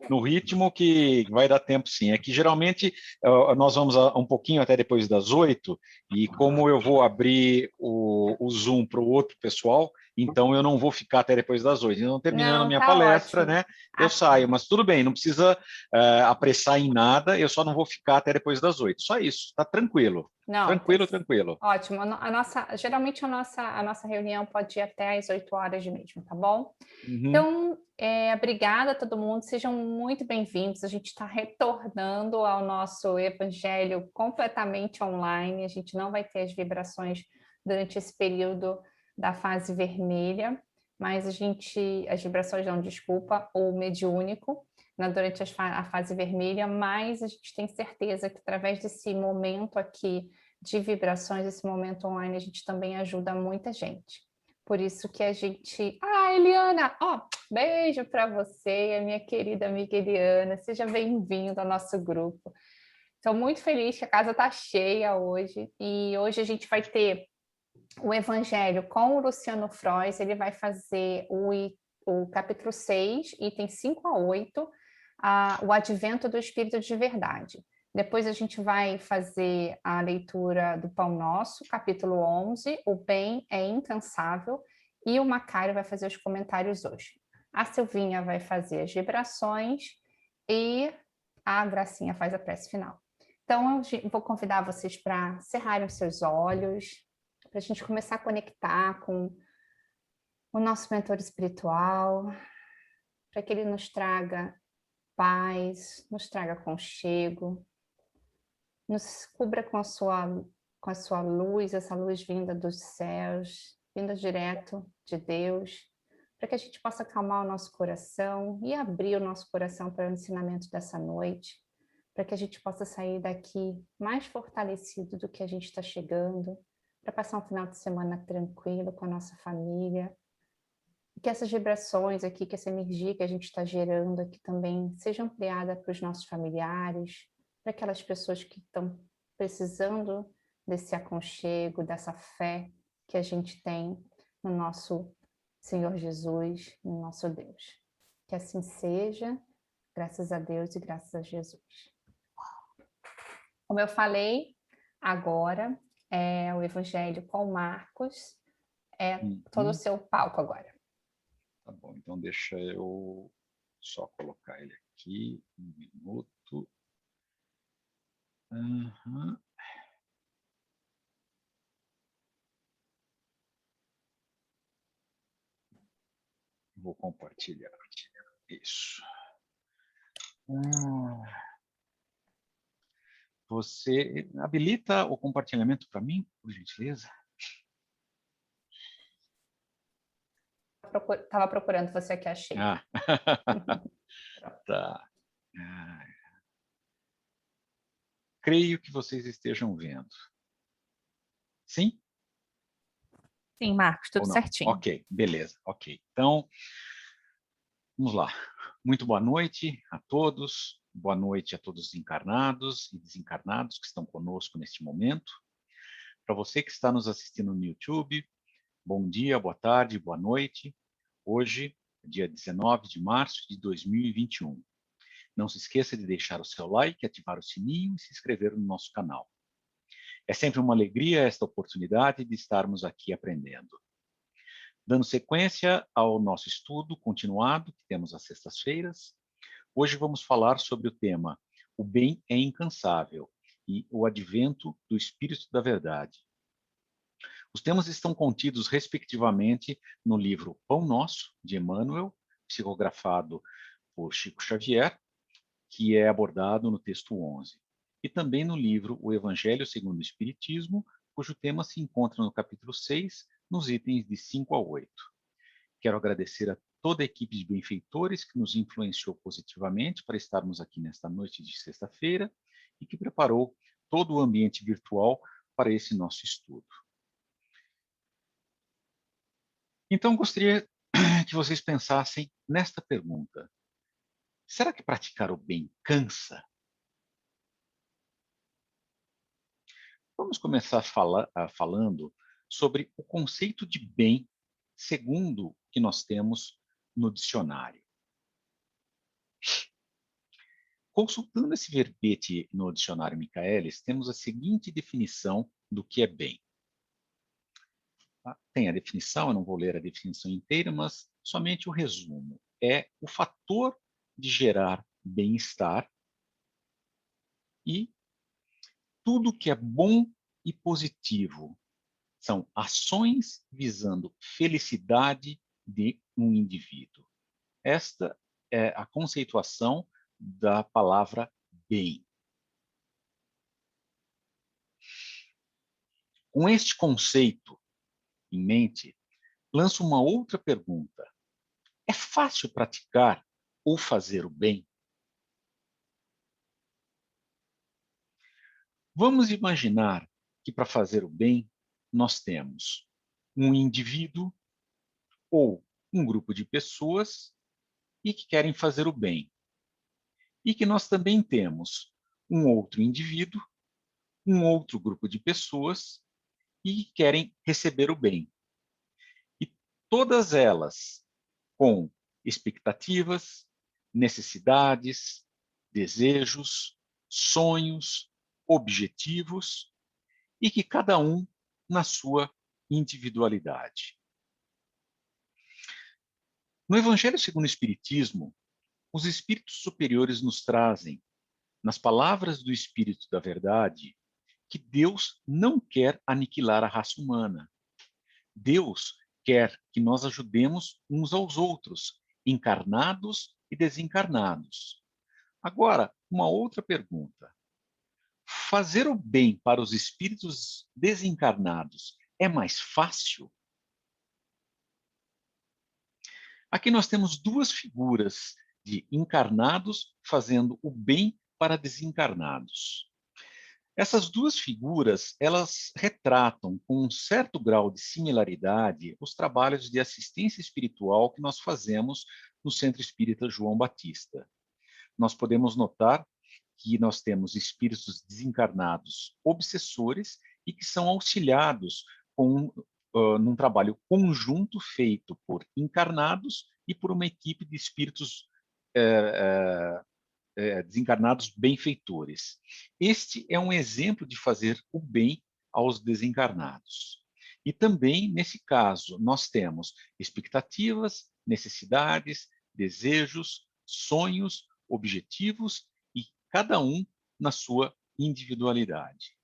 no ritmo que vai dar tempo, sim. É que geralmente nós vamos um pouquinho até depois das 8, e como eu vou abrir o Zoom para o outro pessoal, então eu não vou ficar até depois das 8. Então, terminando a Não, minha tá palestra, ótimo. né, eu saio, mas tudo bem, não precisa apressar em nada, eu só não vou ficar até depois das 8. Só isso, tá tranquilo. Não, Tranquilo, tranquilo. ótimo. Geralmente a nossa reunião pode ir até às 8 horas mesmo, tá bom? Uhum. Então, obrigada a todo mundo, sejam muito bem-vindos. A gente está retornando ao nosso evangelho completamente online. A gente não vai ter as vibrações durante esse período da fase vermelha, mas as vibrações não, desculpa, o mediúnico, né, durante a fase vermelha, mas a gente tem certeza que através desse momento aqui de vibrações, esse momento online, a gente também ajuda muita gente. Por isso que a gente... Ah, Eliana! Ó, beijo para você, a minha querida amiga Eliana. Seja bem-vindo ao nosso grupo. Estou muito feliz que a casa está cheia hoje. E hoje a gente vai ter o Evangelho com o Luciano Frois. Ele vai fazer o capítulo 6, itens 5 a 8, o Advento do Espírito de Verdade. Depois a gente vai fazer a leitura do Pão Nosso, capítulo 11, o bem é incansável, e o Macário vai fazer os comentários hoje. A Silvinha vai fazer as vibrações e a Gracinha faz a prece final. Então, eu vou convidar vocês para cerrarem os seus olhos, para a gente começar a conectar com o nosso mentor espiritual, para que ele nos traga paz, nos traga aconchego, nos cubra com a sua luz, essa luz vinda dos céus, vinda direto de Deus, para que a gente possa acalmar o nosso coração e abrir o nosso coração para o ensinamento dessa noite, para que a gente possa sair daqui mais fortalecido do que a gente está chegando, para passar um final de semana tranquilo com a nossa família, que essas vibrações aqui, que essa energia que a gente está gerando aqui também seja ampliada para os nossos familiares, para aquelas pessoas que estão precisando desse aconchego, dessa fé que a gente tem no nosso Senhor Jesus, no nosso Deus. Que assim seja, graças a Deus e graças a Jesus. Como eu falei, agora é o Evangelho com Marcos, todo o seu palco agora. Tá bom, então deixa eu só colocar ele aqui, um minuto. Uhum. Vou compartilhar. Isso. Você habilita o compartilhamento para mim, por gentileza? Estava procurando você aqui, achei. Ah. Tá. Creio que vocês estejam vendo. Sim? Sim, Marcos, tudo certinho. Ok, beleza. Ok. Então, vamos lá. Muito boa noite a todos. Boa noite a todos os encarnados e desencarnados que estão conosco neste momento. Para você que está nos assistindo no YouTube, bom dia, boa tarde, boa noite. Hoje, dia 19 de março de 2021. Não se esqueça de deixar o seu like, ativar o sininho e se inscrever no nosso canal. É sempre uma alegria esta oportunidade de estarmos aqui aprendendo. Dando sequência ao nosso estudo continuado, que temos às sextas-feiras, hoje vamos falar sobre o tema O Bem é Incansável e o Advento do Espírito da Verdade. Os temas estão contidos, respectivamente, no livro Pão Nosso, de Emmanuel, psicografado por Chico Xavier, que é abordado no texto 11, e também no livro O Evangelho segundo o Espiritismo, cujo tema se encontra no capítulo 6, nos itens de 5 a 8. Quero agradecer a toda a equipe de benfeitores que nos influenciou positivamente para estarmos aqui nesta noite de sexta-feira e que preparou todo o ambiente virtual para esse nosso estudo. Então, gostaria que vocês pensassem nesta pergunta. Será que praticar o bem cansa? Vamos começar falando sobre o conceito de bem, segundo o que nós temos no dicionário. Consultando esse verbete no dicionário Michaelis, temos a seguinte definição do que é bem. Tá? Tem a definição, eu não vou ler a definição inteira, mas somente o resumo. É o fator de gerar bem-estar e tudo que é bom e positivo. São ações visando felicidade de um indivíduo. Esta é a conceituação da palavra bem. Com este conceito em mente, lanço uma outra pergunta. É fácil praticar ou fazer o bem? Vamos imaginar que para fazer o bem, nós temos um indivíduo ou um grupo de pessoas e que querem fazer o bem. E que nós também temos um outro indivíduo, um outro grupo de pessoas e que querem receber o bem. E todas elas com expectativas, necessidades, desejos, sonhos, objetivos e que cada um na sua individualidade. No Evangelho segundo o Espiritismo, os espíritos superiores nos trazem, nas palavras do Espírito da Verdade, que Deus não quer aniquilar a raça humana. Deus quer que nós ajudemos uns aos outros, encarnados e desencarnados. Agora, uma outra pergunta. Fazer o bem para os espíritos desencarnados é mais fácil? Aqui nós temos duas figuras de encarnados fazendo o bem para desencarnados. Essas duas figuras, elas retratam com um certo grau de similaridade os trabalhos de assistência espiritual que nós fazemos no Centro Espírita João Batista. Nós podemos notar que nós temos espíritos desencarnados obsessores e que são auxiliados num trabalho conjunto feito por encarnados e por uma equipe de espíritos desencarnados benfeitores. Este é um exemplo de fazer o bem aos desencarnados. E também, nesse caso, nós temos expectativas, necessidades, desejos, sonhos, objetivos e cada um na sua individualidade.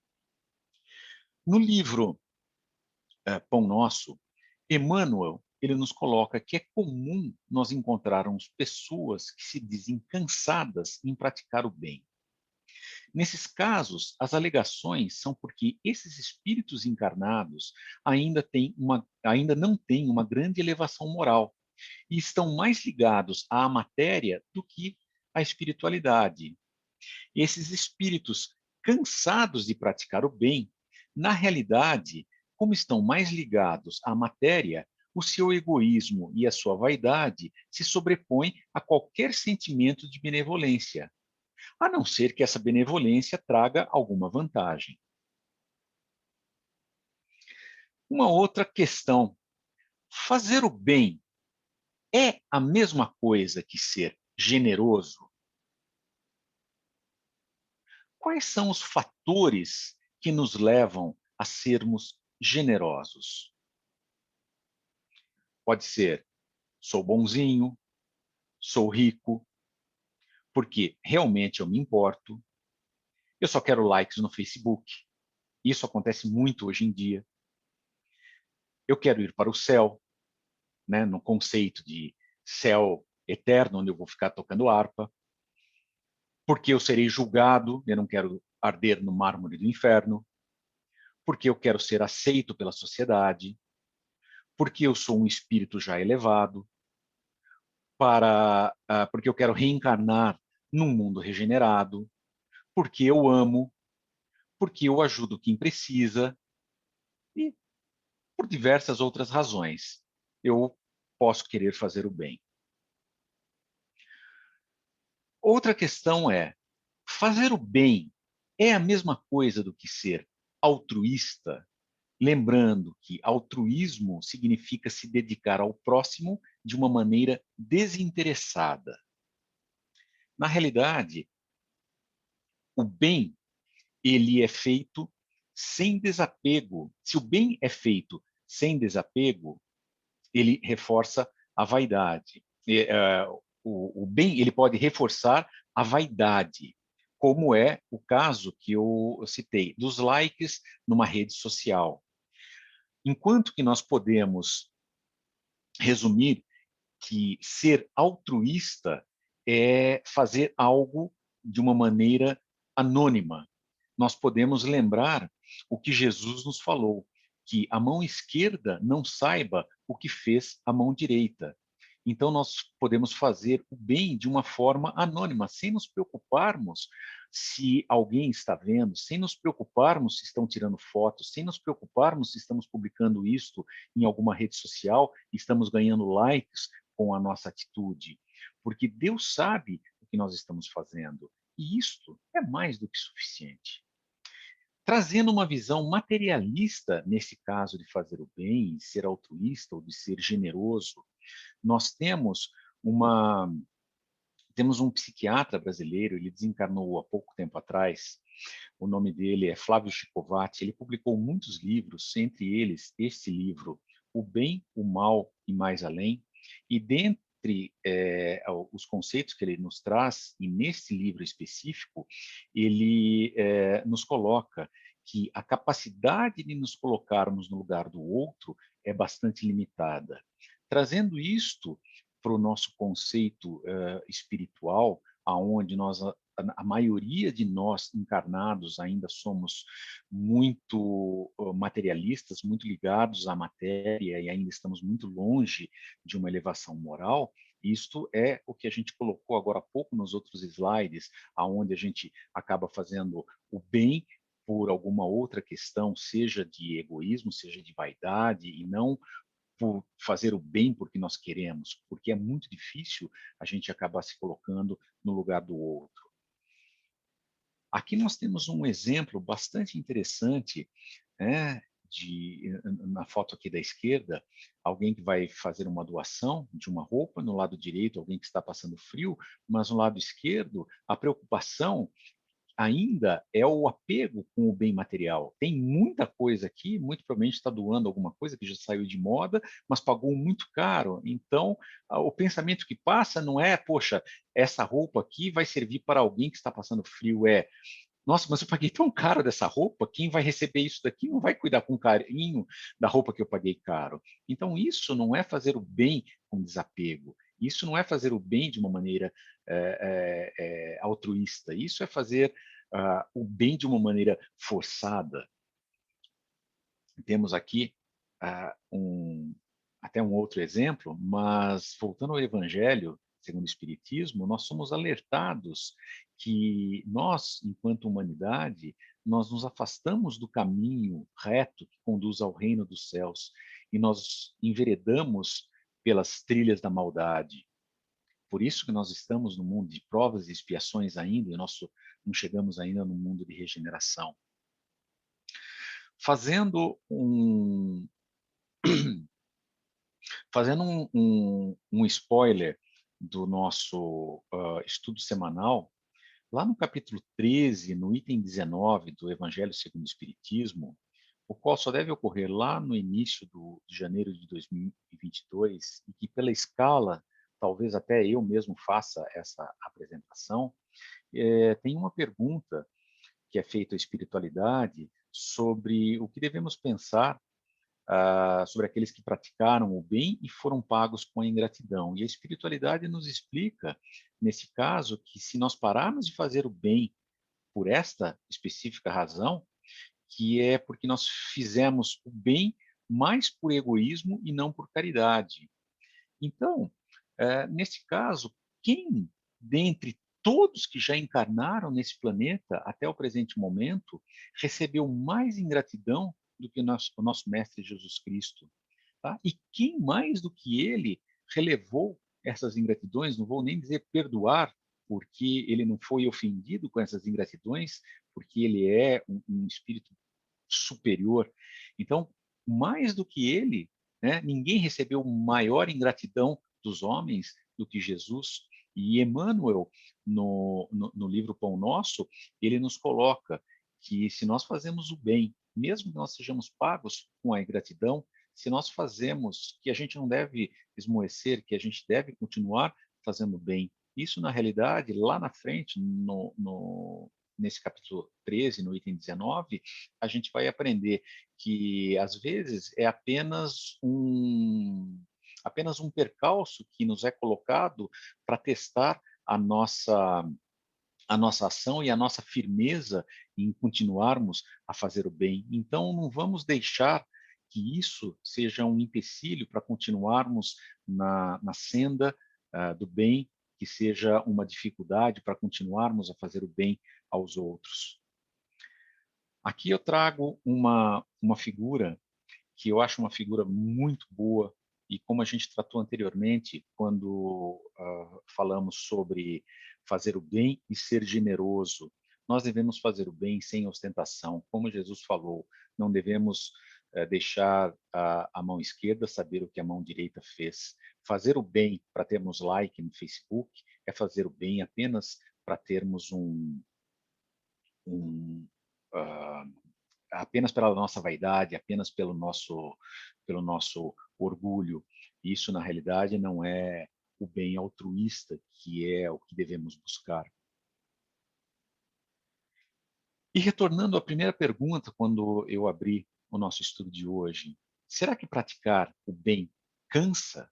No livro Pão Nosso, Emmanuel ele nos coloca que é comum nós encontrarmos pessoas que se dizem cansadas em praticar o bem. Nesses casos, as alegações são porque esses espíritos encarnados ainda não têm uma grande elevação moral e estão mais ligados à matéria do que à espiritualidade. Esses espíritos cansados de praticar o bem, na realidade, como estão mais ligados à matéria, o seu egoísmo e a sua vaidade se sobrepõem a qualquer sentimento de benevolência, a não ser que essa benevolência traga alguma vantagem. Uma outra questão: fazer o bem é a mesma coisa que ser generoso? Quais são os fatores que nos levam a sermos generosos? Pode ser, sou bonzinho, sou rico, porque realmente eu me importo, eu só quero likes no Facebook. Isso acontece muito hoje em dia. Eu quero ir para o céu, né, no conceito de céu eterno, onde eu vou ficar tocando harpa, porque eu serei julgado, eu não quero arder no mármore do inferno, porque eu quero ser aceito pela sociedade, porque eu sou um espírito já elevado, porque eu quero reencarnar num mundo regenerado, porque eu amo, porque eu ajudo quem precisa e por diversas outras razões. Eu posso querer fazer o bem. Outra questão é, fazer o bem é a mesma coisa do que ser altruísta? Lembrando que altruísmo significa se dedicar ao próximo de uma maneira desinteressada. Na realidade, o bem, ele é feito sem desapego. Se o bem é feito sem desapego, ele reforça a vaidade. O bem, ele pode reforçar a vaidade, como é o caso que eu citei, dos likes numa rede social. Enquanto que nós podemos resumir que ser altruísta é fazer algo de uma maneira anônima. Nós podemos lembrar o que Jesus nos falou, que a mão esquerda não saiba o que fez a mão direita. Então, nós podemos fazer o bem de uma forma anônima, sem nos preocuparmos se alguém está vendo, sem nos preocuparmos se estão tirando fotos, sem nos preocuparmos se estamos publicando isto em alguma rede social, estamos ganhando likes com a nossa atitude. Porque Deus sabe o que nós estamos fazendo. E isto é mais do que suficiente. Trazendo uma visão materialista, nesse caso de fazer o bem, de ser altruísta ou de ser generoso, nós temos um psiquiatra brasileiro, ele desencarnou há pouco tempo atrás, o nome dele é Flávio Scicovati, ele publicou muitos livros, entre eles este livro, O Bem, o Mal e Mais Além, e dentre os conceitos que ele nos traz, e nesse livro específico, ele nos coloca que a capacidade de nos colocarmos no lugar do outro é bastante limitada. Trazendo isto para o nosso conceito espiritual, aonde a maioria de nós encarnados ainda somos muito materialistas, muito ligados à matéria e ainda estamos muito longe de uma elevação moral. Isto é o que a gente colocou agora há pouco nos outros slides, aonde a gente acaba fazendo o bem por alguma outra questão, seja de egoísmo, seja de vaidade, e não por fazer o bem porque nós queremos, porque é muito difícil a gente acabar se colocando no lugar do outro. Aqui nós temos um exemplo bastante interessante, né, na foto aqui da esquerda, alguém que vai fazer uma doação de uma roupa, no lado direito alguém que está passando frio, mas no lado esquerdo a preocupação ainda é o apego com o bem material. Tem muita coisa aqui, muito provavelmente está doando alguma coisa que já saiu de moda, mas pagou muito caro. Então, o pensamento que passa não é, poxa, essa roupa aqui vai servir para alguém que está passando frio, nossa, mas eu paguei tão caro dessa roupa, quem vai receber isso daqui não vai cuidar com carinho da roupa que eu paguei caro. Então, isso não é fazer o bem com desapego. Isso não é fazer o bem de uma maneira altruísta. Isso é fazer o bem de uma maneira forçada. Temos aqui até um outro exemplo, mas voltando ao Evangelho, segundo o Espiritismo, nós somos alertados que nós, enquanto humanidade, nós nos afastamos do caminho reto que conduz ao reino dos céus e nós enveredamos pelas trilhas da maldade. Por isso que nós estamos no mundo de provas e expiações ainda, e nós não chegamos ainda no mundo de regeneração. Fazendo um spoiler do nosso estudo semanal, lá no capítulo 13, no item 19 do Evangelho segundo o Espiritismo, o qual só deve ocorrer lá no início de janeiro de 2022, e que pela escala, talvez até eu mesmo faça essa apresentação, tem uma pergunta que é feita à espiritualidade sobre o que devemos pensar sobre aqueles que praticaram o bem e foram pagos com a ingratidão. E a espiritualidade nos explica, nesse caso, que se nós pararmos de fazer o bem por esta específica razão, que é porque nós fizemos o bem mais por egoísmo e não por caridade. Então, nesse caso, quem dentre todos que já encarnaram nesse planeta até o presente momento recebeu mais ingratidão do que o nosso Mestre Jesus Cristo? Tá? E quem mais do que ele relevou essas ingratidões? Não vou nem dizer perdoar, porque ele não foi ofendido com essas ingratidões, porque ele é um espírito superior. Então, mais do que ele, né, ninguém recebeu maior ingratidão dos homens do que Jesus. E Emmanuel, no livro Pão Nosso, ele nos coloca que se nós fazemos o bem, mesmo que nós sejamos pagos com a ingratidão, se nós fazemos, que a gente não deve esmoecer, que a gente deve continuar fazendo bem. Isso, na realidade, lá na frente, nesse capítulo 13, no item 19, a gente vai aprender que, às vezes, é apenas um percalço que nos é colocado para testar a nossa ação e a nossa firmeza em continuarmos a fazer o bem. Então, não vamos deixar que isso seja um empecilho para continuarmos na senda do bem, que seja uma dificuldade para continuarmos a fazer o bem aos outros. Aqui eu trago uma figura que eu acho uma figura muito boa, e como a gente tratou anteriormente, quando falamos sobre fazer o bem e ser generoso, nós devemos fazer o bem sem ostentação. Como Jesus falou, não devemos deixar a mão esquerda saber o que a mão direita fez. Fazer o bem para termos like no Facebook é fazer o bem apenas para termos apenas pela nossa vaidade, apenas pelo nosso orgulho. Isso, na realidade, não é o bem altruísta, que é o que devemos buscar. E retornando à primeira pergunta, quando eu abri o nosso estudo de hoje, será que praticar o bem cansa?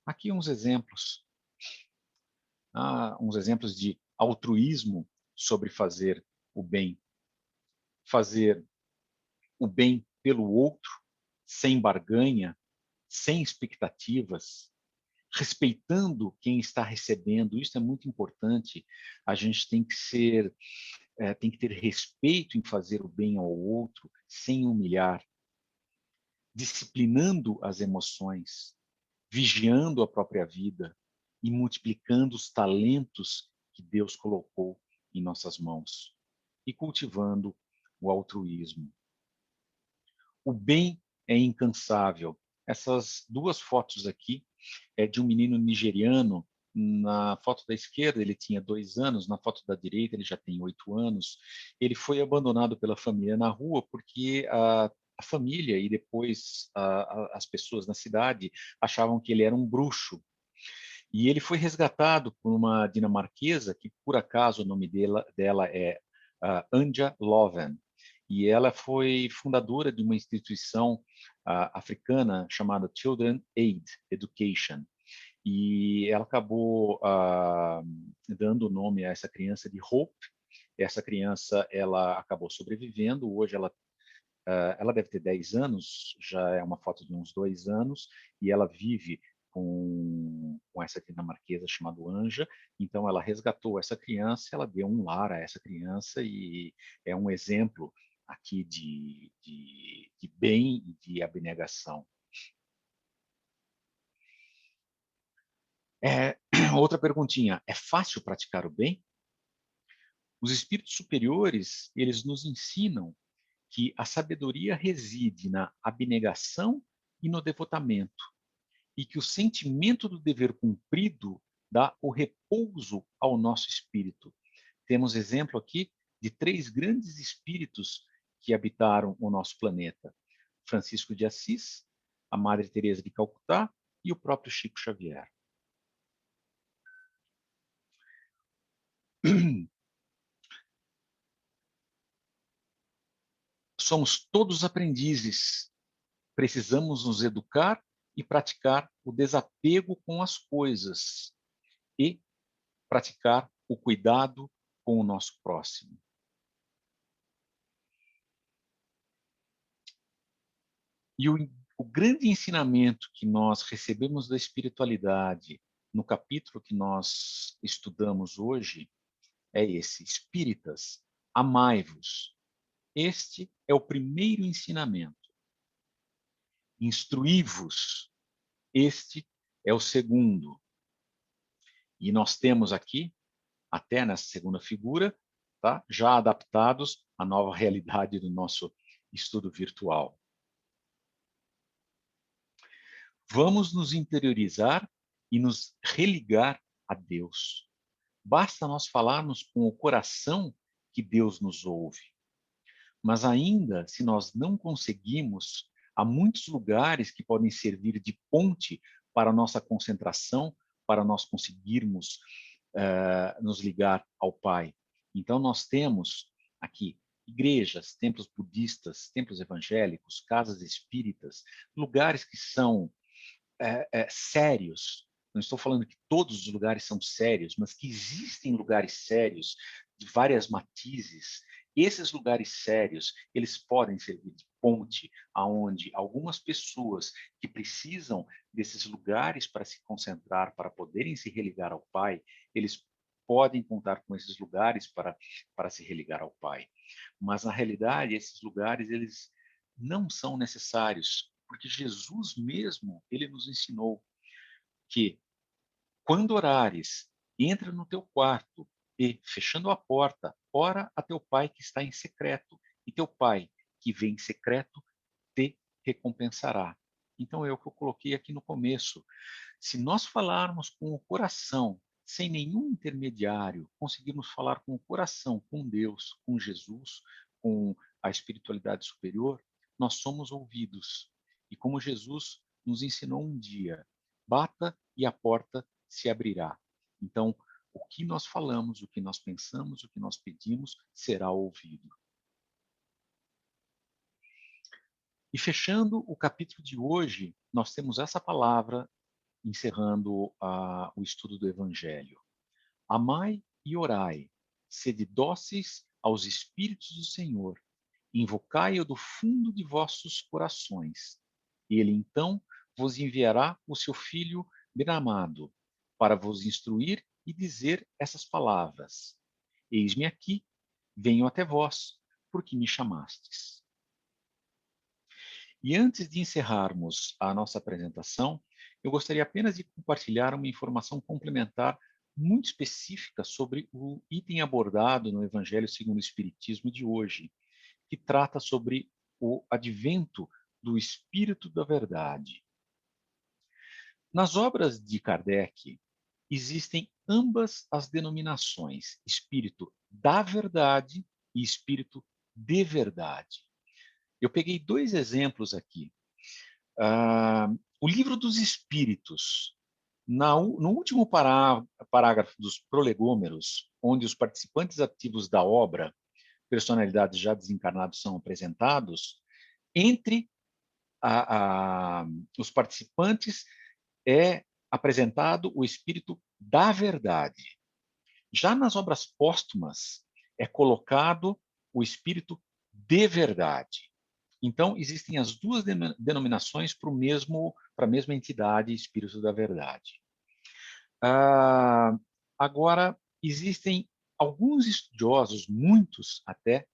Aqui uns exemplos. Uns exemplos de altruísmo sobre fazer o bem. Fazer o bem pelo outro, sem barganha, sem expectativas, respeitando quem está recebendo. Isso é muito importante. A gente tem que ter respeito em fazer o bem ao outro, sem humilhar, disciplinando as emoções, vigiando a própria vida e multiplicando os talentos que Deus colocou em nossas mãos e cultivando o altruísmo. O bem é incansável. Essas duas fotos aqui é de um menino nigeriano. Na foto da esquerda ele tinha 2 anos, na foto da direita ele já tem 8 anos. Ele foi abandonado pela família na rua porque a família e depois as pessoas na cidade achavam que ele era um bruxo. E ele foi resgatado por uma dinamarquesa, que por acaso o nome dela é Anja Loven. E ela foi fundadora de uma instituição africana chamada Children Aid Education. E ela acabou dando o nome a essa criança de Hope. Essa criança ela acabou sobrevivendo. Hoje ela deve ter 10 anos, já é uma foto de uns 2 anos, e ela vive com essa dinamarquesa chamada Anja. Então, ela resgatou essa criança, ela deu um lar a essa criança, e é um exemplo aqui de bem e de abnegação. Outra perguntinha, é fácil praticar o bem? Os espíritos superiores, eles nos ensinam que a sabedoria reside na abnegação e no devotamento, e que o sentimento do dever cumprido dá o repouso ao nosso espírito. Temos exemplo aqui de 3 grandes espíritos que habitaram o nosso planeta: Francisco de Assis, a Madre Teresa de Calcutá e o próprio Chico Xavier. Somos todos aprendizes. Precisamos nos educar e praticar o desapego com as coisas e praticar o cuidado com o nosso próximo. E o grande ensinamento que nós recebemos da espiritualidade no capítulo que nós estudamos hoje é esse: espíritas, amai-vos. Este é o primeiro ensinamento. Instruí-vos. Este é o segundo. E nós temos aqui, até nessa segunda figura, tá, já adaptados à nova realidade do nosso estudo virtual. Vamos nos interiorizar e nos religar a Deus. Basta nós falarmos com o coração que Deus nos ouve. Mas ainda, se nós não conseguimos, há muitos lugares que podem servir de ponte para a nossa concentração, para nós conseguirmos nos ligar ao Pai. Então, nós temos aqui igrejas, templos budistas, templos evangélicos, casas espíritas, lugares que são sérios. Não estou falando que todos os lugares são sérios, mas que existem lugares sérios de várias matizes. Esses lugares sérios, eles podem servir de ponte aonde algumas pessoas que precisam desses lugares para se concentrar, para poderem se religar ao Pai, eles podem contar com esses lugares para se religar ao Pai. Mas, na realidade, esses lugares, eles não são necessários, porque Jesus mesmo, ele nos ensinou que quando orares, entra no teu quarto e, fechando a porta, ora a teu Pai que está em secreto, e teu Pai que vem em secreto te recompensará. Então, é o que eu coloquei aqui no começo. Se nós falarmos com o coração, sem nenhum intermediário, conseguirmos falar com o coração, com Deus, com Jesus, com a espiritualidade superior, nós somos ouvidos. E como Jesus nos ensinou um dia, bata e a porta se abrirá. Então, o que nós falamos, o que nós pensamos, o que nós pedimos, será ouvido. E fechando o capítulo de hoje, nós temos essa palavra, encerrando o estudo do Evangelho. Amai e orai, sede dóceis aos Espíritos do Senhor, invocai-o do fundo de vossos corações. Ele, então, vos enviará o seu Filho bem-amado, para vos instruir e dizer essas palavras. Eis-me aqui, venho até vós, porque me chamastes. E antes de encerrarmos a nossa apresentação, eu gostaria apenas de compartilhar uma informação complementar muito específica sobre o item abordado no Evangelho segundo o Espiritismo de hoje, que trata sobre o advento do Espírito da Verdade. Nas obras de Kardec, existem ambas as denominações, Espírito da Verdade e Espírito de Verdade. Eu peguei 2 exemplos aqui. O Livro dos Espíritos, no último parágrafo dos prolegômeros, onde os participantes ativos da obra, personalidades já desencarnados, são apresentados, entre os participantes é apresentado o Espírito da Verdade. Já nas obras póstumas, é colocado o Espírito de Verdade. Então, existem as 2 denominações para a mesma entidade, Espírito da Verdade. Agora, existem alguns estudiosos, muitos até,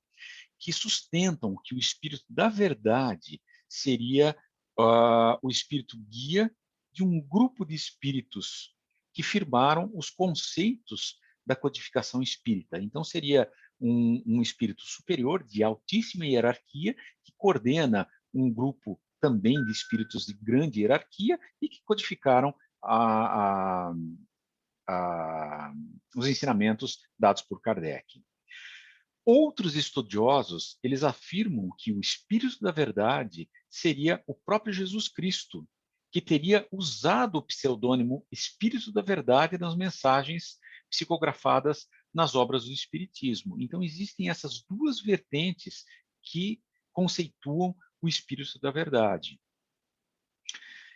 que sustentam que o Espírito da Verdade seria o Espírito guia de um grupo de espíritos que firmaram os conceitos da codificação espírita. Então, seria um espírito superior, de altíssima hierarquia, que coordena um grupo também de espíritos de grande hierarquia e que codificaram os ensinamentos dados por Kardec. Outros estudiosos, eles afirmam que o Espírito da Verdade seria o próprio Jesus Cristo, que teria usado o pseudônimo Espírito da Verdade nas mensagens psicografadas nas obras do Espiritismo. Então, existem essas 2 vertentes que conceituam o Espírito da Verdade.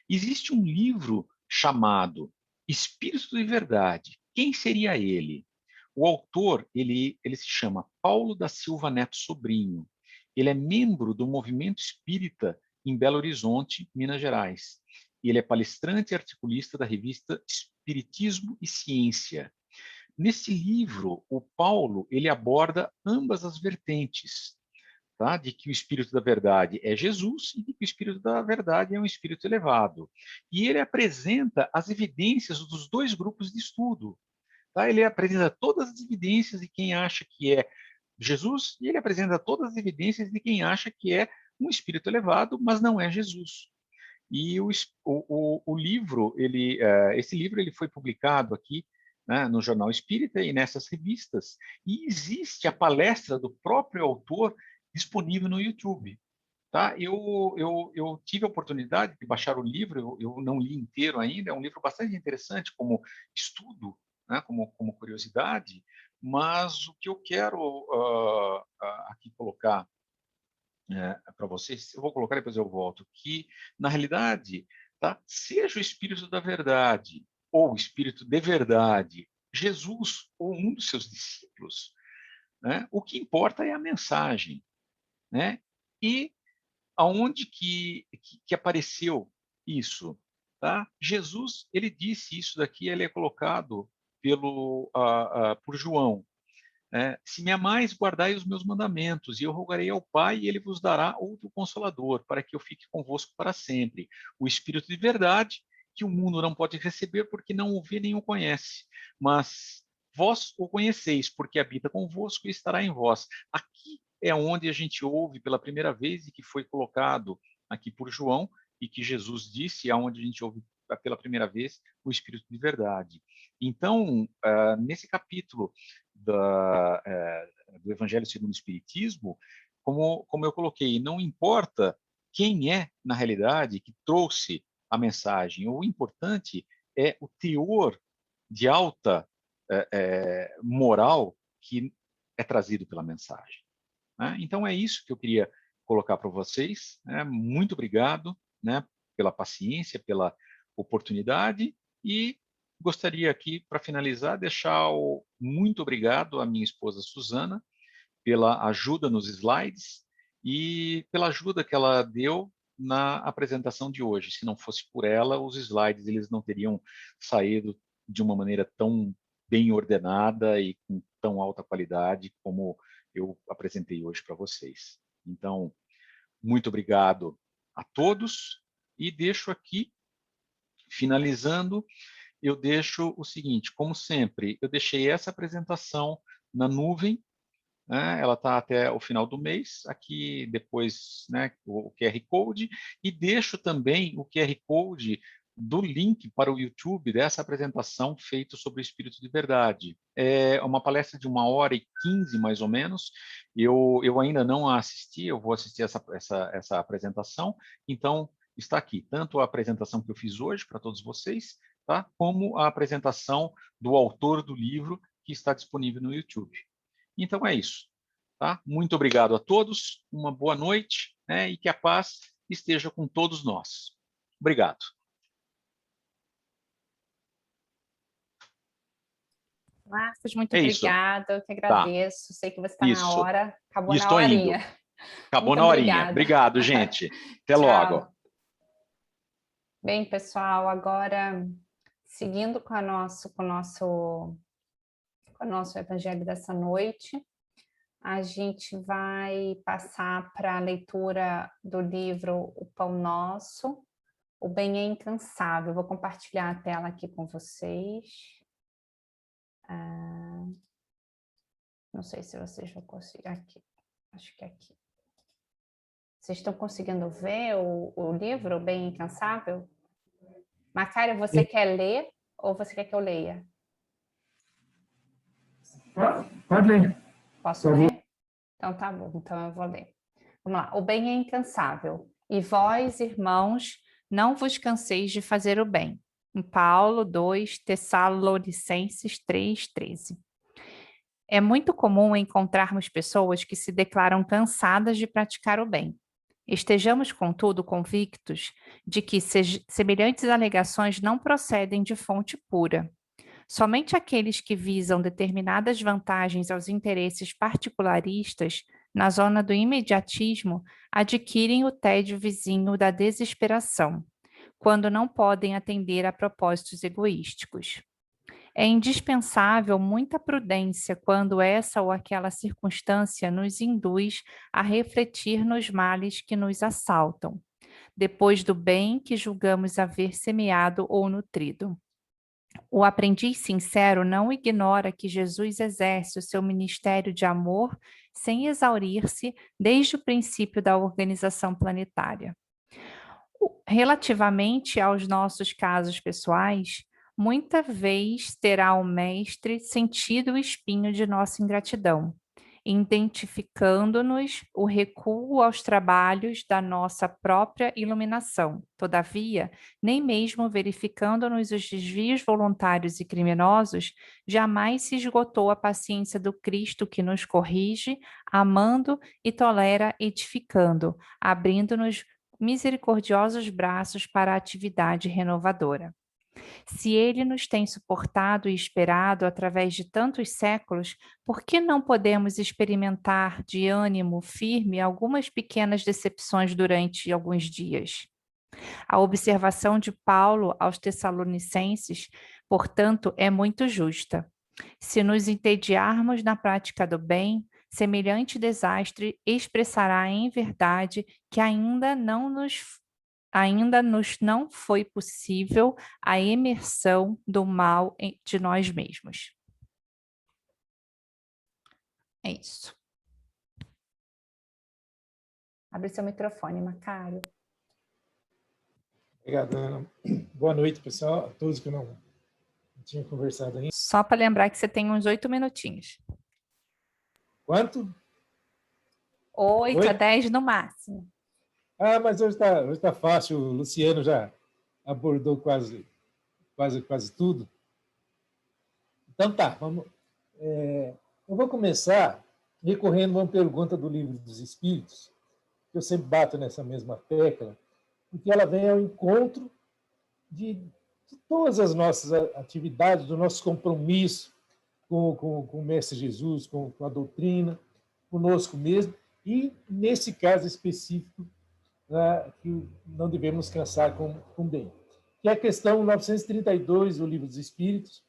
Existe um livro chamado Espírito de Verdade. Quem seria ele? O autor, ele se chama Paulo da Silva Neto Sobrinho. Ele é membro do Movimento Espírita em Belo Horizonte, Minas Gerais. Ele é palestrante e articulista da revista Espiritismo e Ciência. Nesse livro, o Paulo, ele aborda ambas as vertentes, tá? De que o Espírito da Verdade é Jesus e de que o Espírito da Verdade é um espírito elevado. E ele apresenta as evidências dos 2 grupos de estudo. Tá? Ele apresenta todas as evidências de quem acha que é Jesus e ele apresenta todas as evidências de quem acha que é um espírito elevado, mas não é Jesus. E o livro, esse livro ele foi publicado aqui, né, no Jornal Espírita e nessas revistas. E existe a palestra do próprio autor disponível no YouTube. Tá? Eu tive a oportunidade de baixar o livro, eu não li inteiro ainda, é um livro bastante interessante como estudo, né, como curiosidade, mas o que eu quero aqui colocar para vocês, eu vou colocar depois eu volto, que na realidade, tá, seja o Espírito da Verdade ou o Espírito de Verdade, Jesus ou um dos seus discípulos, né, o que importa é a mensagem, né? E aonde que apareceu isso? Tá? Jesus, ele disse isso daqui, ele é colocado por João. Se me amais, guardai os meus mandamentos, e eu rogarei ao Pai, e ele vos dará outro Consolador, para que eu fique convosco para sempre. O Espírito de verdade, que o mundo não pode receber, porque não o vê nem o conhece. Mas vós o conheceis, porque habita convosco e estará em vós. Aqui é onde a gente ouve pela primeira vez, e que foi colocado aqui por João, e que Jesus disse, é onde a gente ouve pela primeira vez o Espírito de verdade. Então, nesse capítulo do Evangelho segundo o Espiritismo, como eu coloquei, não importa quem é, na realidade, que trouxe a mensagem, o importante é o teor de alta moral que é trazido pela mensagem. Né? Então, é isso que eu queria colocar para vocês. Né? Muito obrigado, né, pela paciência, pela oportunidade, e gostaria aqui, para finalizar, deixar o muito obrigado à minha esposa Suzana pela ajuda nos slides e pela ajuda que ela deu na apresentação de hoje. Se não fosse por ela, os slides eles não teriam saído de uma maneira tão bem ordenada e com tão alta qualidade como eu apresentei hoje para vocês. Então, muito obrigado a todos e deixo aqui, finalizando, eu deixo o seguinte, como sempre, eu deixei essa apresentação na nuvem, né, ela está até o final do mês, aqui depois, né, o QR Code, e deixo também o QR Code do link para o YouTube dessa apresentação feita sobre o Espírito de Verdade. É uma palestra de 1h15, mais ou menos, eu ainda não a assisti, eu vou assistir essa apresentação, então está aqui, tanto a apresentação que eu fiz hoje para todos vocês, tá, como a apresentação do autor do livro que está disponível no YouTube. Então é isso. Tá? Muito obrigado a todos, uma boa noite, né, e que a paz esteja com todos nós. Obrigado. Marcos, muito obrigada, eu que agradeço. Tá. Sei que você está na hora, acabou na Estou horinha. Indo. Acabou muito na horinha. Obrigada. Obrigado, gente. Até Tchau. logo. Bem, pessoal, agora seguindo com o nosso evangelho dessa noite, a gente vai passar para a leitura do livro O Pão Nosso, O Bem é Incansável. Eu vou compartilhar a tela aqui com vocês. Não sei se vocês vão conseguir. Aqui, acho que é aqui. Vocês estão conseguindo ver o livro, O Bem é Incansável? Macário, você quer ler ou você quer que eu leia? Pode ler. Posso ler? Então tá bom, então eu vou ler. Vamos lá. O bem é incansável. E vós, irmãos, não vos canseis de fazer o bem. Em Paulo 2, Tessalonicenses 3:13. É muito comum encontrarmos pessoas que se declaram cansadas de praticar o bem. Estejamos, contudo, convictos de que semelhantes alegações não procedem de fonte pura. Somente aqueles que visam determinadas vantagens aos interesses particularistas, na zona do imediatismo, adquirem o tédio vizinho da desesperação, quando não podem atender a propósitos egoísticos. É indispensável muita prudência quando essa ou aquela circunstância nos induz a refletir nos males que nos assaltam, depois do bem que julgamos haver semeado ou nutrido. O aprendiz sincero não ignora que Jesus exerce o seu ministério de amor sem exaurir-se desde o princípio da organização planetária. Relativamente aos nossos casos pessoais, muita vez terá o mestre sentido o espinho de nossa ingratidão, identificando-nos o recuo aos trabalhos da nossa própria iluminação. Todavia, nem mesmo verificando-nos os desvios voluntários e criminosos, jamais se esgotou a paciência do Cristo que nos corrige, amando e tolera, edificando, abrindo-nos misericordiosos braços para a atividade renovadora. Se ele nos tem suportado e esperado através de tantos séculos, por que não podemos experimentar de ânimo firme algumas pequenas decepções durante alguns dias? A observação de Paulo aos Tessalonicenses, portanto, é muito justa. Se nos entediarmos na prática do bem, semelhante desastre expressará em verdade que ainda nos não foi possível a emersão do mal de nós mesmos. É isso. Abre seu microfone, Macário. Obrigado, Ana. Boa noite, pessoal, a todos que não tinham conversado ainda. Só para lembrar que você tem uns 8 minutinhos. Quanto? 8 a 10 no máximo. Mas hoje tá fácil, o Luciano já abordou quase tudo. Então tá, vamos. Eu vou começar recorrendo a uma pergunta do Livro dos Espíritos, que eu sempre bato nessa mesma tecla, porque ela vem ao encontro de todas as nossas atividades, do nosso compromisso com o Mestre Jesus, com a doutrina, conosco mesmo, e, nesse caso específico, que não devemos cansar com bem. Que é a questão 932 do Livro dos Espíritos,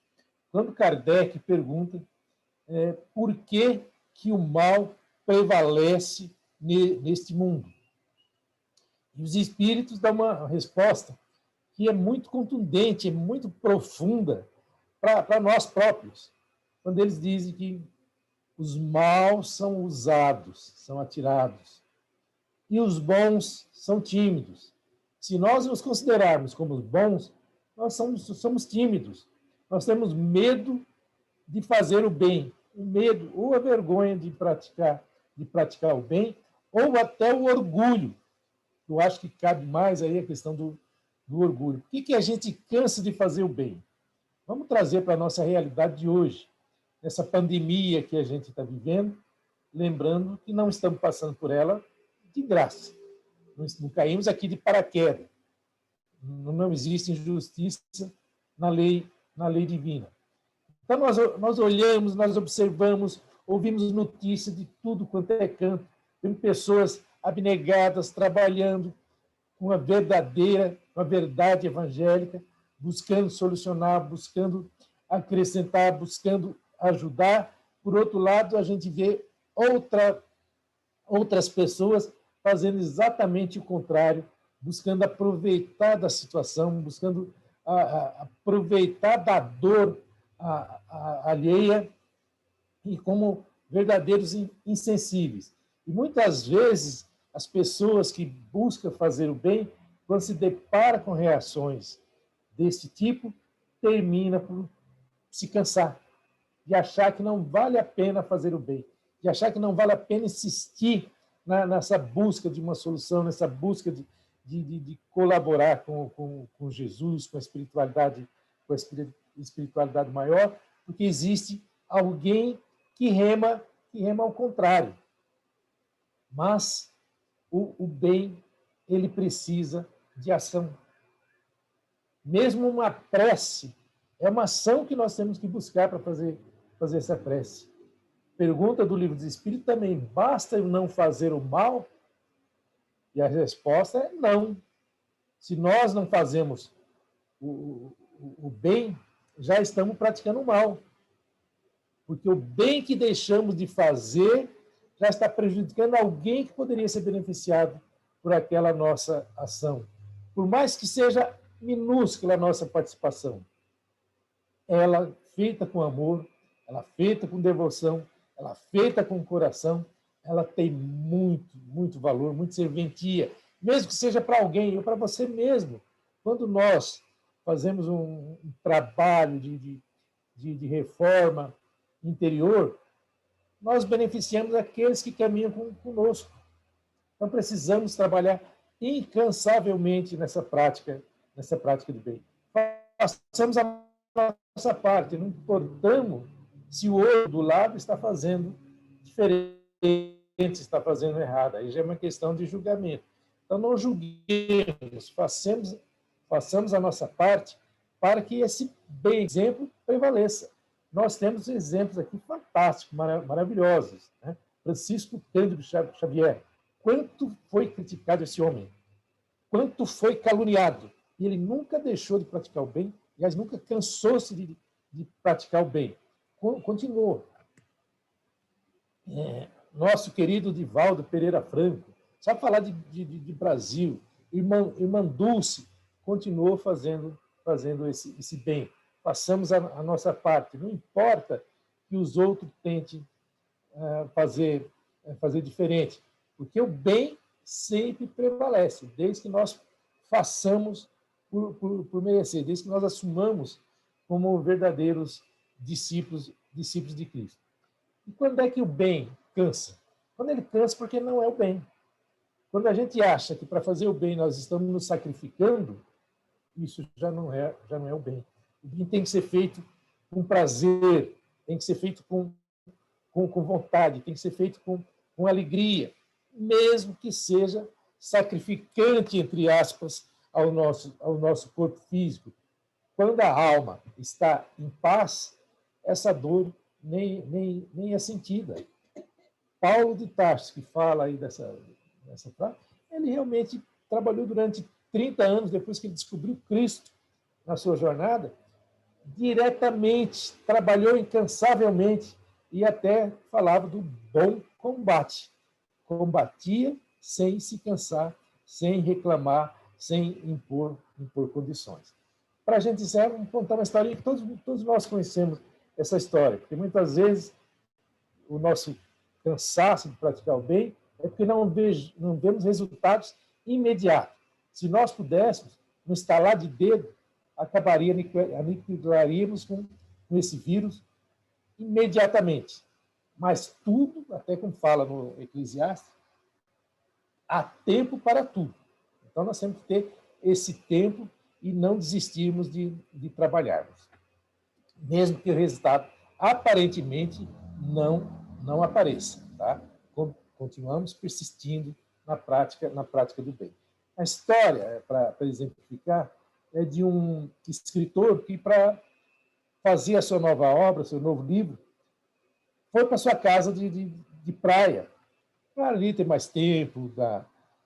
quando Kardec pergunta por que o mal prevalece neste mundo. E os espíritos dão uma resposta que é muito contundente, é muito profunda para nós próprios, quando eles dizem que os maus são usados, são atirados, e os bons são tímidos. Se nós nos considerarmos como bons, nós somos tímidos, nós temos medo de fazer o bem, o medo ou a vergonha de praticar o bem, ou até o orgulho. Eu acho que cabe mais aí a questão do orgulho. Por que a gente cansa de fazer o bem? Vamos trazer para a nossa realidade de hoje, nessa pandemia que a gente está vivendo, lembrando que não estamos passando por ela de graça. Não caímos aqui de paraquedas. Não existe injustiça na lei divina. Então, nós olhamos, nós observamos, ouvimos notícias de tudo quanto é canto. Temos pessoas abnegadas, trabalhando com a verdade evangélica, buscando solucionar, buscando acrescentar, buscando ajudar. Por outro lado, a gente vê outras pessoas fazendo exatamente o contrário, buscando aproveitar da situação, buscando aproveitar da dor alheia e como verdadeiros insensíveis. E muitas vezes as pessoas que buscam fazer o bem, quando se depara com reações desse tipo, termina por se cansar, de achar que não vale a pena fazer o bem, de achar que não vale a pena insistir nessa busca de uma solução, nessa busca de colaborar com Jesus, com a espiritualidade maior, porque existe alguém que rema ao contrário. Mas o bem, ele precisa de ação. Mesmo uma prece é uma ação que nós temos que buscar para fazer essa prece. Pergunta do Livro dos Espíritos também, basta eu não fazer o mal? E a resposta é não. Se nós não fazemos o bem, já estamos praticando o mal. Porque o bem que deixamos de fazer já está prejudicando alguém que poderia ser beneficiado por aquela nossa ação. Por mais que seja minúscula a nossa participação, ela feita com amor, ela feita com devoção, ela feita com coração, ela tem muito, muito valor, muita serventia. mesmo que seja para alguém ou para você mesmo. Quando nós fazemos um trabalho de reforma interior, nós beneficiamos aqueles que caminham conosco. Então, precisamos trabalhar incansavelmente nessa prática do bem. Façamos a nossa parte, não importamos se o outro do lado está fazendo diferente, está fazendo errado. Aí já é uma questão de julgamento. Então, não julguemos, façamos a nossa parte para que esse bem exemplo prevaleça. Nós temos exemplos aqui fantásticos, maravilhosos. Né? Francisco Cândido Xavier. Quanto foi criticado esse homem? Quanto foi caluniado? E ele nunca deixou de praticar o bem, aliás, nunca cansou-se de praticar o bem. Continuou. Nosso querido Divaldo Pereira Franco, sabe falar de Brasil, irmã Dulce, continuou fazendo esse bem. Façamos a nossa parte. Não importa que os outros tentem fazer diferente, porque o bem sempre prevalece, desde que nós façamos por merecer, desde que nós assumamos como verdadeiros discípulos de Cristo. E quando é que o bem cansa? Quando ele cansa, porque não é o bem. Quando a gente acha que para fazer o bem nós estamos nos sacrificando, isso já não é o bem. O bem tem que ser feito com prazer, tem que ser feito com vontade, tem que ser feito com alegria, mesmo que seja sacrificante, entre aspas, ao nosso corpo físico. Quando a alma está em paz, essa dor nem é sentida. Paulo de Tarso, que fala aí dessa frase, ele realmente trabalhou durante 30 anos, depois que ele descobriu Cristo na sua jornada, diretamente, trabalhou incansavelmente e até falava do bom combate. Combatia sem se cansar, sem reclamar, sem impor condições. Para a gente encerrar, vamos contar uma história que todos nós conhecemos essa história, porque muitas vezes o nosso cansaço de praticar o bem é porque não vemos resultados imediatos. Se nós pudéssemos, no estalar de dedo, aniquilaríamos com esse vírus imediatamente. Mas tudo, até como fala no Eclesiastes, há tempo para tudo. Então, nós temos que ter esse tempo e não desistirmos de trabalharmos. Mesmo que o resultado aparentemente não apareça. Tá? Continuamos persistindo na prática do bem. A história, para exemplificar, é de um escritor que, para fazer a sua nova obra, seu novo livro, foi para sua casa de praia, para ali ter mais tempo,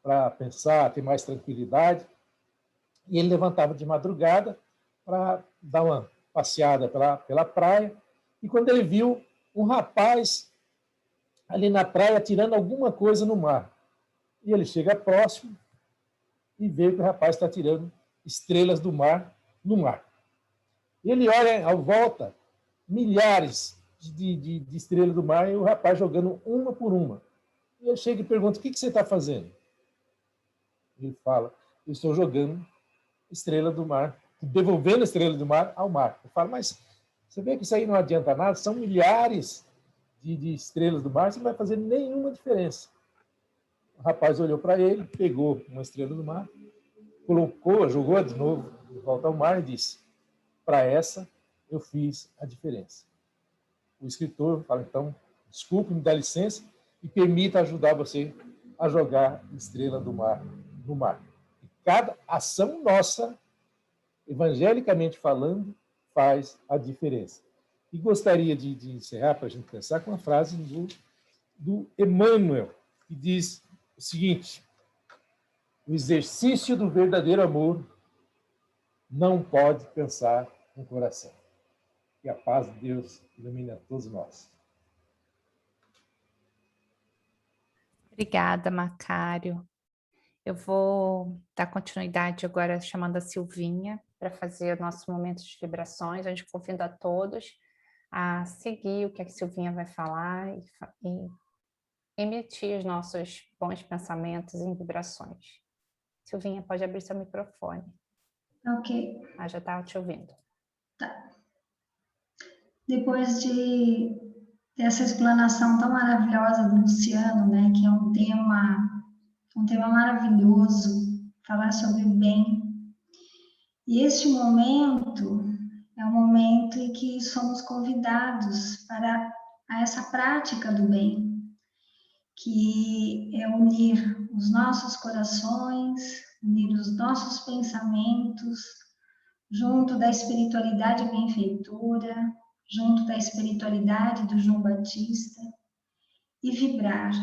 para pensar, ter mais tranquilidade. E ele levantava de madrugada para dar uma passeada pela praia, e quando ele viu um rapaz ali na praia tirando alguma coisa no mar, e ele chega próximo e vê que o rapaz está tirando estrelas do mar no mar. Ele olha à volta, milhares de estrelas do mar, e o rapaz jogando uma por uma. E ele chega e pergunta: o que você está fazendo? Ele fala: eu estou jogando estrela do mar, devolvendo a estrela do mar ao mar. Eu falo: mas você vê que isso aí não adianta nada, são milhares de estrelas do mar, isso não vai fazer nenhuma diferença. O rapaz olhou para ele, pegou uma estrela do mar, jogou de novo de volta ao mar e disse: para essa eu fiz a diferença. O escritor fala: então, desculpe, me dá licença e permita ajudar você a jogar estrela do mar no mar. E cada ação nossa, evangelicamente falando, faz a diferença. E gostaria de encerrar, para a gente pensar, com a frase do Emmanuel, que diz o seguinte: o exercício do verdadeiro amor não pode pensar no coração. Que a paz de Deus ilumine a todos nós. Obrigada, Macário. Eu vou dar continuidade agora chamando a Silvinha para fazer o nosso momento de vibrações, onde convido a todos a seguir o que a Silvinha vai falar e emitir os nossos bons pensamentos em vibrações. Silvinha, pode abrir seu microfone. Ok. Já estava te ouvindo. Tá. Depois dessa explanação tão maravilhosa do Luciano, né, que é um tema maravilhoso, falar sobre o bem. E este momento é um momento em que somos convidados para essa prática do bem, que é unir os nossos corações, unir os nossos pensamentos, junto da espiritualidade benfeitora, junto da espiritualidade do João Batista, e vibrar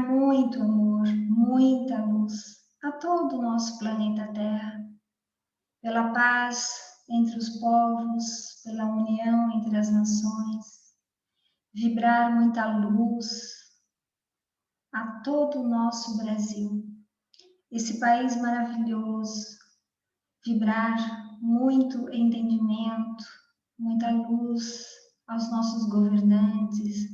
muito amor, muita luz a todo o nosso planeta Terra, pela paz entre os povos, pela união entre as nações, vibrar muita luz a todo o nosso Brasil, esse país maravilhoso, vibrar muito entendimento, muita luz aos nossos governantes,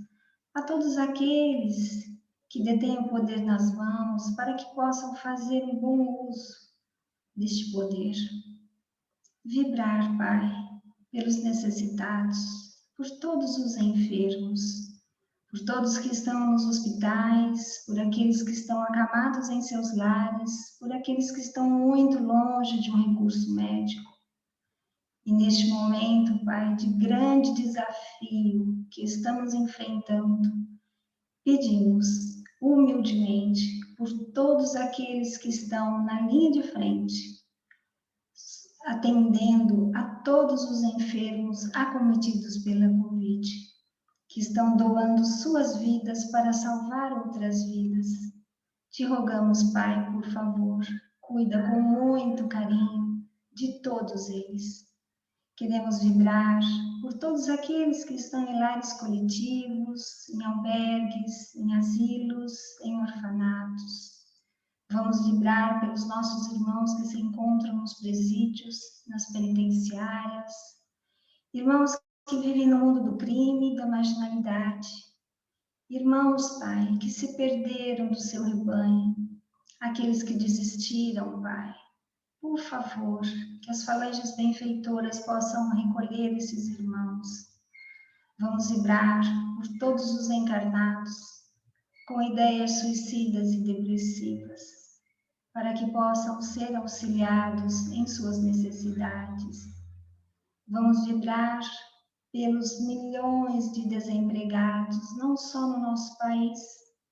a todos aqueles que detêm o poder nas mãos, para que possam fazer um bom uso deste poder. Vibrar, Pai, pelos necessitados, por todos os enfermos, por todos que estão nos hospitais, por aqueles que estão acamados em seus lares, por aqueles que estão muito longe de um recurso médico. E neste momento, Pai, de grande desafio que estamos enfrentando, pedimos humildemente por todos aqueles que estão na linha de frente, atendendo a todos os enfermos acometidos pela Covid, que estão doando suas vidas para salvar outras vidas. Te rogamos, Pai, por favor, cuida com muito carinho de todos eles. Queremos vibrar por todos aqueles que estão em lares coletivos, em albergues, em asilos, em orfanatos. Vamos vibrar pelos nossos irmãos que se encontram nos presídios, nas penitenciárias, irmãos que vivem no mundo do crime e da marginalidade, irmãos, Pai, que se perderam do seu rebanho, aqueles que desistiram, Pai. Por favor, que as falanges benfeitoras possam recolher esses irmãos. Vamos vibrar por todos os encarnados com ideias suicidas e depressivas, para que possam ser auxiliados em suas necessidades. Vamos vibrar pelos milhões de desempregados, não só no nosso país,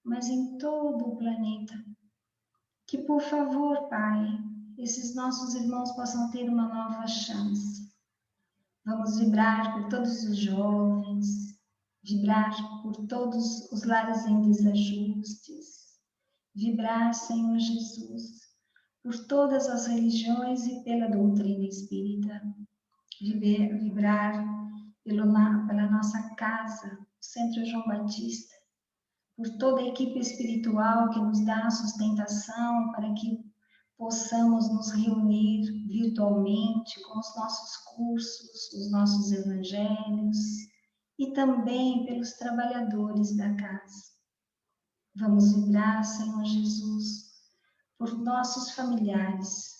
mas em todo o planeta. Que, por favor, Pai, esses nossos irmãos possam ter uma nova chance. Vamos vibrar por todos os jovens, vibrar por todos os lares em desajustes, vibrar, Senhor Jesus, por todas as religiões e pela doutrina espírita, vibrar pela nossa casa, o Centro João Batista, por toda a equipe espiritual que nos dá a sustentação para que possamos nos reunir virtualmente com os nossos cursos, os nossos evangelhos e também pelos trabalhadores da casa. Vamos vibrar, Senhor Jesus, por nossos familiares,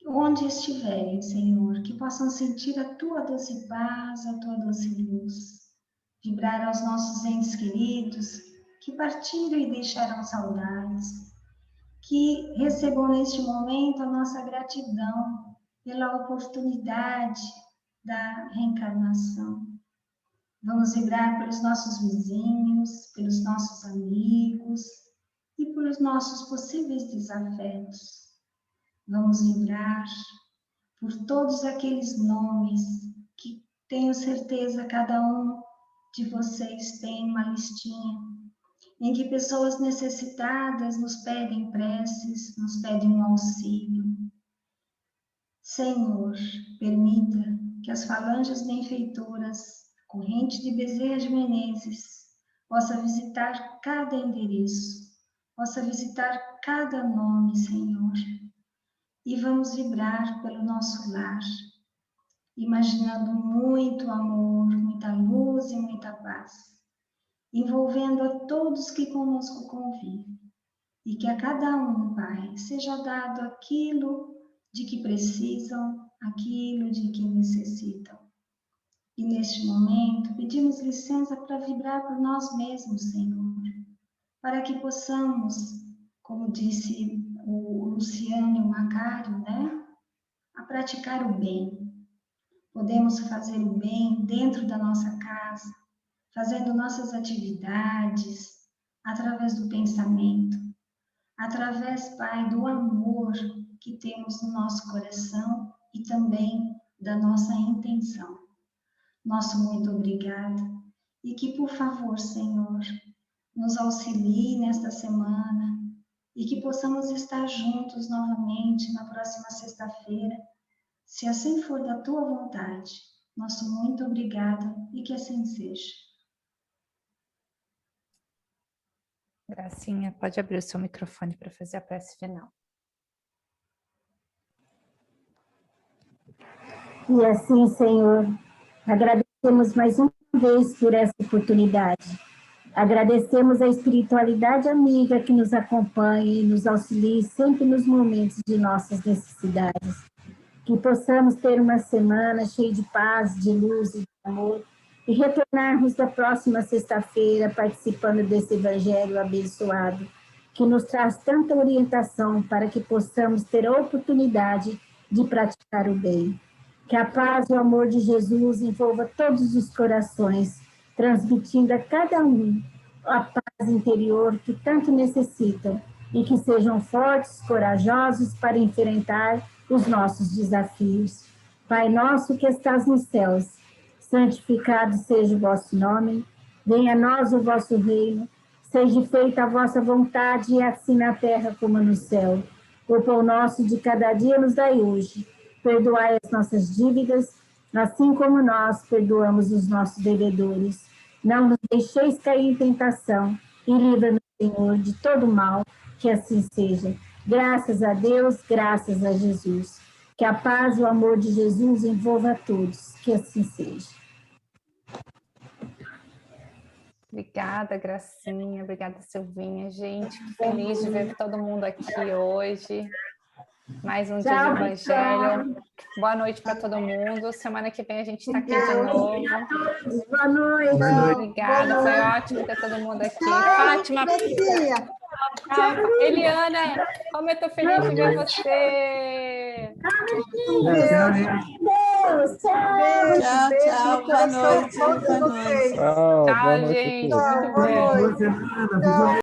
onde estiverem, Senhor, que possam sentir a Tua doce paz, a Tua doce luz. Vibrar aos nossos entes queridos que partiram e deixaram saudades, que recebam neste momento a nossa gratidão pela oportunidade da reencarnação. Vamos vibrar pelos nossos vizinhos, pelos nossos amigos e pelos nossos possíveis desafetos. Vamos vibrar por todos aqueles nomes que tenho certeza cada um de vocês tem uma listinha em que pessoas necessitadas nos pedem preces, nos pedem um auxílio. Senhor, permita que as falanges benfeitoras, corrente de Bezerra de Menezes, possa visitar cada endereço, possa visitar cada nome, Senhor. E vamos vibrar pelo nosso lar, imaginando muito amor, muita luz e muita paz, envolvendo a todos que conosco convivem. e que a cada um, Pai, seja dado aquilo de que precisam, aquilo de que necessitam. E neste momento, pedimos licença para vibrar por nós mesmos, Senhor, para que possamos, como disse o Luciano e o Macário, né, a praticar o bem. Podemos fazer o bem dentro da nossa casa, fazendo nossas atividades, através do pensamento, através, Pai, do amor que temos no nosso coração e também da nossa intenção. Nosso muito obrigado e que, por favor, Senhor, nos auxilie nesta semana e que possamos estar juntos novamente na próxima sexta-feira, se assim for da Tua vontade. Nosso muito obrigado e que assim seja. Gracinha, pode abrir o seu microfone para fazer a prece final. E assim, Senhor, agradecemos mais uma vez por essa oportunidade. Agradecemos a espiritualidade amiga que nos acompanha e nos auxilia sempre nos momentos de nossas necessidades. Que possamos ter uma semana cheia de paz, de luz e de amor e retornarmos da próxima sexta-feira participando desse evangelho abençoado que nos traz tanta orientação para que possamos ter a oportunidade de praticar o bem. Que a paz e o amor de Jesus envolva todos os corações, transmitindo a cada um a paz interior que tanto necessitam e que sejam fortes, corajosos para enfrentar os nossos desafios. Pai nosso que estás nos céus, santificado seja o vosso nome, venha a nós o vosso reino, seja feita a vossa vontade, assim na terra como no céu. O pão nosso de cada dia nos dai hoje. Perdoai as nossas dívidas, assim como nós perdoamos os nossos devedores. Não nos deixeis cair em tentação, e livra-nos, Senhor, de todo mal, que assim seja. Graças a Deus, graças a Jesus. Que a paz e o amor de Jesus envolva a todos, que assim seja. Obrigada, Gracinha. Obrigada, Silvinha. Gente, feliz de ver todo mundo aqui hoje. Mais um dia de Evangelho. Boa noite para todo mundo. Semana que vem a gente está aqui de novo. Boa noite. Obrigada, foi ótimo ter todo mundo aqui. Fátima, Eliana, como eu estou feliz de ver você. Deus, Tchau, boa noite. Tchau, gente. Boa noite. Boa semana.